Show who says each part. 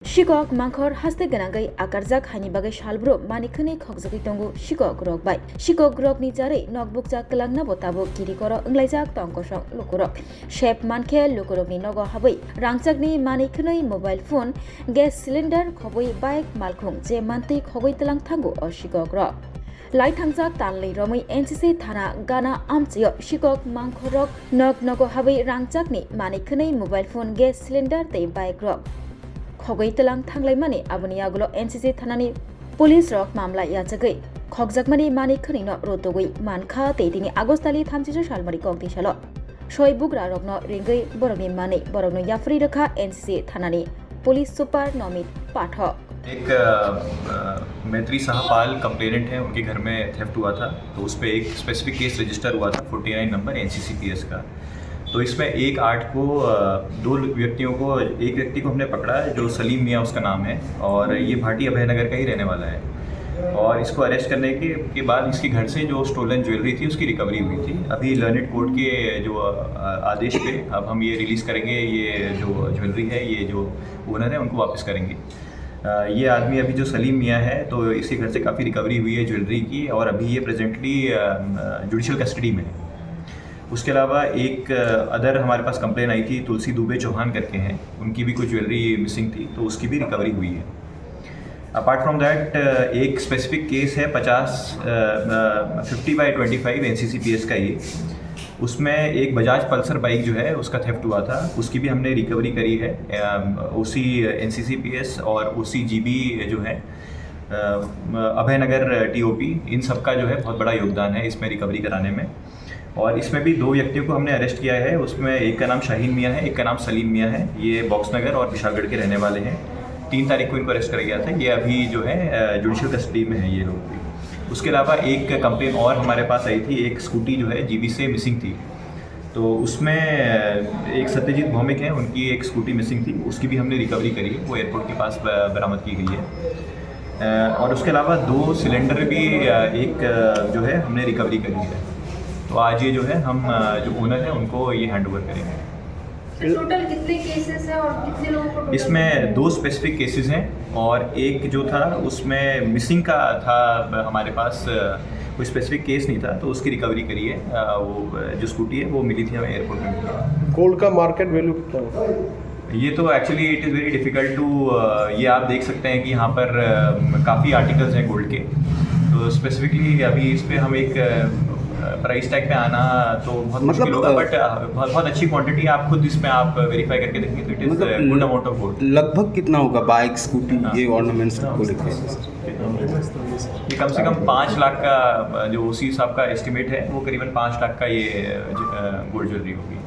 Speaker 1: Shikok Mankor haste ganangai akarjak hani bagai shalbro manikune khokjagui tongo Shikok rok bai Shikok rok ni jare notebook jak kelangna botabo kiri koro englaijak tongkosong lukurok shep manke lukurok ni nogo habai rangchak ni manikune mobile phone gas cylinder khoboi bike malkhung je manti khogoi telang thango o Shikok rok Lai thangjak tanlei romai NCC thana gana amchio Shikok Mankorok nog nogo habai rangchak ni manikune mobile phone gas cylinder tei bike rok खगै तलां थांलायमानि आबुनि आगुलो NCC थानानि police रक मामला याचगै खगजाकमानि मानि खनिनो रोतगै मानखा तेदिनि आगस्टालि 36 सालमारि कक्ति सालो सय बुग्रा रकनो रिंगै बरगनि मानि बरगनो याफ्रि रखा NCC थानानि पुलिस सुपर नमित पाठक
Speaker 2: एक मैत्री साहपाल कंप्लेनेंट है, उनके घर में थेफ्ट हुआ था। तो उस पर एक स्पेसिफिक केस रजिस्टर हुआ था 49 नंबर NCCPS का। तो इसमें 1/8 को दो व्यक्तियों को, एक व्यक्ति को हमने पकड़ा है जो सलीम मियाँ उसका नाम है और ये भाटी अभयनगर का ही रहने वाला है। और इसको अरेस्ट करने के बाद इसके घर से जो स्टोलन ज्वेलरी थी उसकी रिकवरी हुई थी। अभी लर्नेड कोर्ट के जो आदेश पे अब हम ये रिलीज़ करेंगे, ये जो ज्वेलरी है, ये जो ओनर है उनको वापस करेंगे। ये आदमी अभी जो सलीम मियाँ है तो इसके घर से काफ़ी रिकवरी हुई है ज्वेलरी की और अभी ये प्रेजेंटली जुडिशल कस्टडी में है। उसके अलावा एक अदर हमारे पास कंप्लेन आई थी, तुलसी दुबे चौहान करके हैं, उनकी भी कुछ ज्वेलरी मिसिंग थी तो उसकी भी रिकवरी हुई है। अपार्ट फ्रॉम दैट एक स्पेसिफिक केस है 50/25 NCCPS का ये, उसमें एक बजाज पल्सर बाइक जो है उसका थेफ्ट हुआ था, उसकी भी हमने रिकवरी करी है। उसी NCCPS और उसी GB जो है अभयनगर TOP, इन सब का जो है बहुत बड़ा योगदान है इसमें रिकवरी कराने में। और इसमें भी 2 व्यक्तियों को हमने अरेस्ट किया है। उसमें एक का नाम शाहीन मियाँ है, एक का नाम सलीम मियाँ है। ये बॉक्सनगर और विशालगढ़ के रहने वाले हैं। 3 तारीख को इनको अरेस्ट करा गया था। ये अभी जो है जुडिशल कस्टडी में है ये लोग भी। उसके अलावा एक कंप्लेन और हमारे पास आई थी, एक स्कूटी जो है GB से मिसिंग थी। तो उसमें एक सत्यजीत भौमिक हैं, उनकी एक स्कूटी मिसिंग थी, उसकी भी हमने रिकवरी करी है, वो एयरपोर्ट के पास बरामद की गई है। और उसके अलावा 2 सिलेंडर भी एक जो है हमने रिकवरी करी है। तो आज ये जो है हम जो ओनर है उनको ये हैंड ओवर करेंगे।
Speaker 3: टोटल कितने केसेस हैं और कितने लोगों को? इसमें
Speaker 2: 2 स्पेसिफिक केसेस हैं और एक जो था उसमें मिसिंग का था, हमारे पास कोई स्पेसिफिक केस नहीं था तो उसकी रिकवरी करी है। वो जो स्कूटी है वो मिली थी हमें एयरपोर्ट में।
Speaker 4: गोल्ड का मार्केट वैल्यू कितना होगा?
Speaker 2: ये तो actually it is very difficult to, ये आप देख सकते हैं कि यहाँ पर काफ़ी आर्टिकल्स हैं गोल्ड के। तो स्पेसिफिकली अभी इस पर हम एक प्राइस टैग पे आना तो बहुत मुश्किल होगा, बट बहुत अच्छी क्वांटिटी आप खुद इसमें आप वेरीफाई करके देखेंगे तो it is good amount of gold.
Speaker 4: लगभग कितना होगा बाइक, स्कूटी, ये ऑर्नामेंट्स को लेकर?
Speaker 2: ये कम से कम 5 लाख का जो OC साहब का एस्टिमेट है वो करीबन 5 लाख का ये गोल्ड ज्वेलरी होगी।